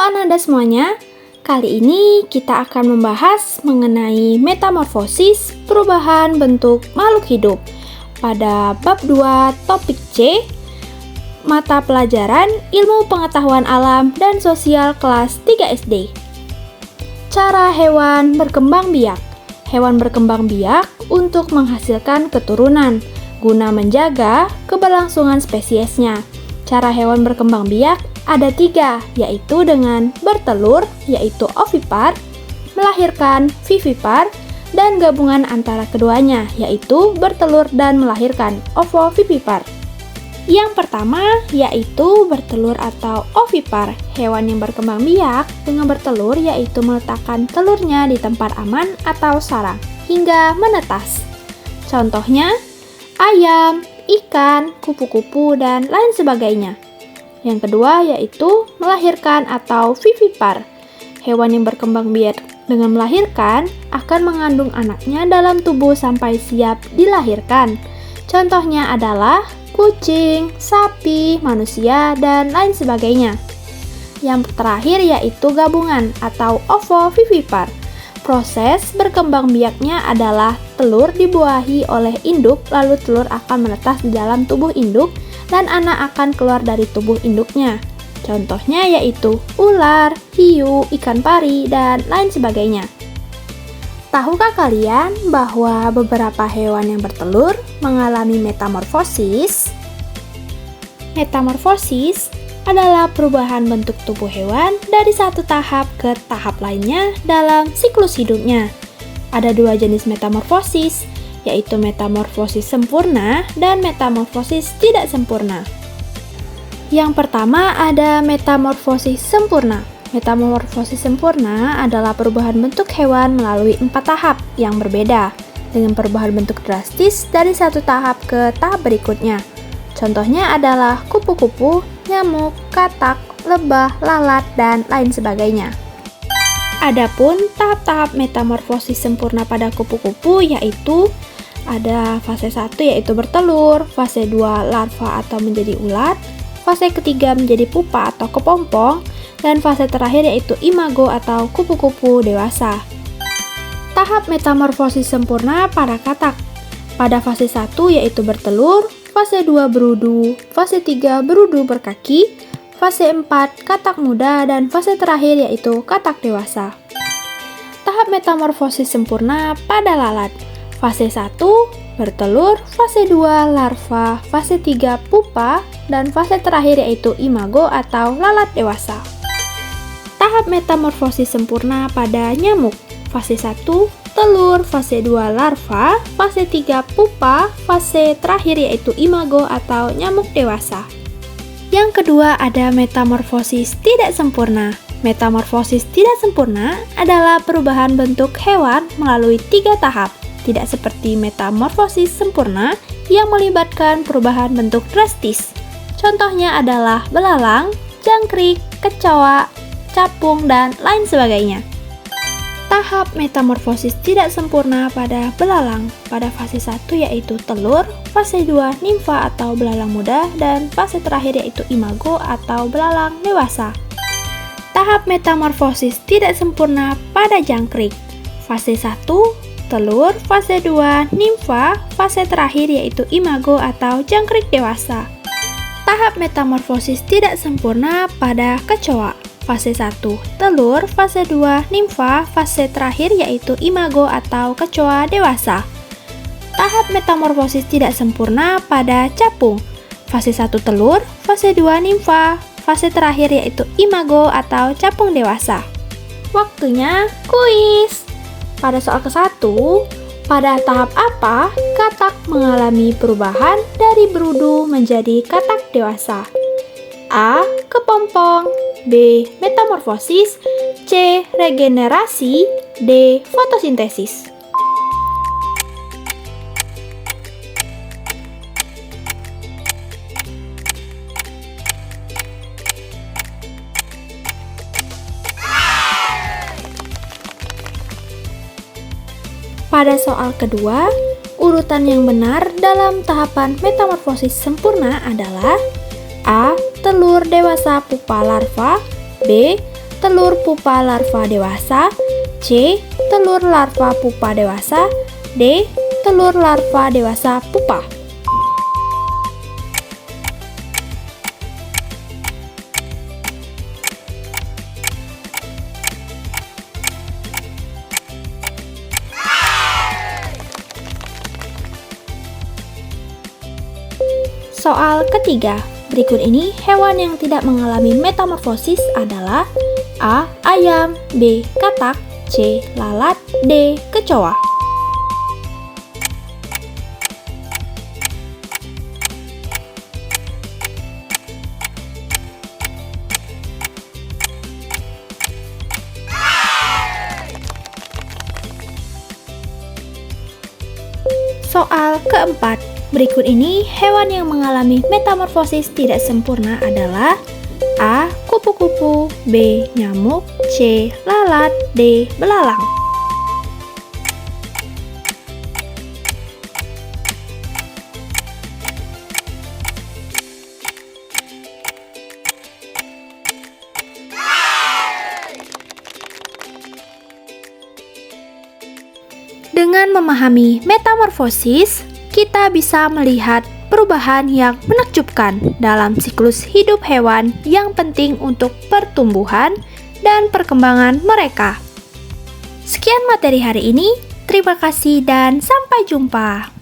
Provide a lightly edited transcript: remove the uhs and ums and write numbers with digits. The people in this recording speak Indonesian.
Ananda semuanya, kali ini kita akan membahas mengenai metamorfosis perubahan bentuk makhluk hidup pada bab 2 topik C, mata pelajaran ilmu pengetahuan alam dan sosial kelas 3 SD. Cara hewan berkembang biak. Hewan berkembang biak untuk menghasilkan keturunan, guna menjaga keberlangsungan spesiesnya. Cara hewan berkembang biak ada 3, yaitu dengan bertelur, yaitu ovipar, melahirkan, vivipar, dan gabungan antara keduanya, yaitu bertelur dan melahirkan, ovovivipar. Yang pertama, yaitu bertelur atau ovipar. Hewan yang berkembang biak dengan bertelur yaitu meletakkan telurnya di tempat aman atau sarang, hingga menetas. Contohnya, ayam, ikan, kupu-kupu, dan lain sebagainya. Yang kedua yaitu melahirkan atau vivipar. Hewan yang berkembang biak dengan melahirkan akan mengandung anaknya dalam tubuh sampai siap dilahirkan. Contohnya adalah kucing, sapi, manusia, dan lain sebagainya. Yang terakhir yaitu gabungan atau ovovivipar. Proses berkembang biaknya adalah telur dibuahi oleh induk, lalu telur akan menetas di dalam tubuh induk dan anak akan keluar dari tubuh induknya. Contohnya yaitu ular, hiu, ikan pari, dan lain sebagainya. Tahukah kalian bahwa beberapa hewan yang bertelur mengalami metamorfosis? Metamorfosis adalah perubahan bentuk tubuh hewan dari satu tahap ke tahap lainnya dalam siklus hidupnya. Ada 2 jenis metamorfosis, yaitu metamorfosis sempurna dan metamorfosis tidak sempurna. Yang pertama ada metamorfosis sempurna. Metamorfosis sempurna adalah perubahan bentuk hewan melalui 4 tahap yang berbeda, dengan perubahan bentuk drastis dari satu tahap ke tahap berikutnya. Contohnya adalah kupu-kupu, nyamuk, katak, lebah, lalat, dan lain sebagainya. Adapun tahap-tahap metamorfosis sempurna pada kupu-kupu yaitu ada fase 1 yaitu bertelur, fase 2 larva atau menjadi ulat, fase ketiga menjadi pupa atau kepompong, dan fase terakhir yaitu imago atau kupu-kupu dewasa. Tahap metamorfosis sempurna pada katak. Pada fase 1 yaitu bertelur, fase 2 berudu, fase 3 berudu berkaki, fase 4 katak muda, dan fase terakhir yaitu katak dewasa. Tahap metamorfosis sempurna pada lalat. Fase 1 bertelur, fase 2 larva, fase 3 pupa, dan fase terakhir yaitu imago atau lalat dewasa. Tahap metamorfosis sempurna pada nyamuk. Fase 1 telur, fase 2 larva, fase 3 pupa, fase terakhir yaitu imago atau nyamuk dewasa. Yang kedua ada metamorfosis tidak sempurna. Metamorfosis tidak sempurna adalah perubahan bentuk hewan melalui 3 tahap. Tidak seperti metamorfosis sempurna yang melibatkan perubahan bentuk drastis. Contohnya adalah belalang, jangkrik, kecoa, capung, dan lain sebagainya. Tahap metamorfosis tidak sempurna pada belalang pada fase 1 yaitu telur, fase 2 nimfa atau belalang muda, dan fase terakhir yaitu imago atau belalang dewasa. Tahap metamorfosis tidak sempurna pada jangkrik. Fase 1 telur, fase 2 nimfa, fase terakhir yaitu imago atau jangkrik dewasa. Tahap metamorfosis tidak sempurna pada kecoa. Fase 1 telur, fase 2 nimfa, fase terakhir yaitu imago atau kecoa dewasa. Tahap metamorfosis tidak sempurna pada capung. Fase 1 telur, fase 2 nimfa, fase terakhir yaitu imago atau capung dewasa. Waktunya kuis. Pada soal ke-1, pada tahap apa katak mengalami perubahan dari berudu menjadi katak dewasa? A. Kepompong, B. Metamorfosis, C. Regenerasi, D. Fotosintesis. Pada soal kedua, urutan yang benar dalam tahapan metamorfosis sempurna adalah A. Telur dewasa pupa larva, B. telur pupa larva dewasa, C. telur larva pupa dewasa, D. telur larva dewasa pupa. Soal ketiga, berikut ini hewan yang tidak mengalami metamorfosis adalah A. ayam, B. katak, C. lalat, D. kecoa. Soal keempat, berikut ini hewan yang mengalami metamorfosis tidak sempurna adalah A. kupu-kupu, B. nyamuk, C. lalat, D. belalang. Dengan memahami metamorfosis, kita bisa melihat perubahan yang menakjubkan dalam siklus hidup hewan yang penting untuk pertumbuhan dan perkembangan mereka. Sekian materi hari ini, terima kasih dan sampai jumpa.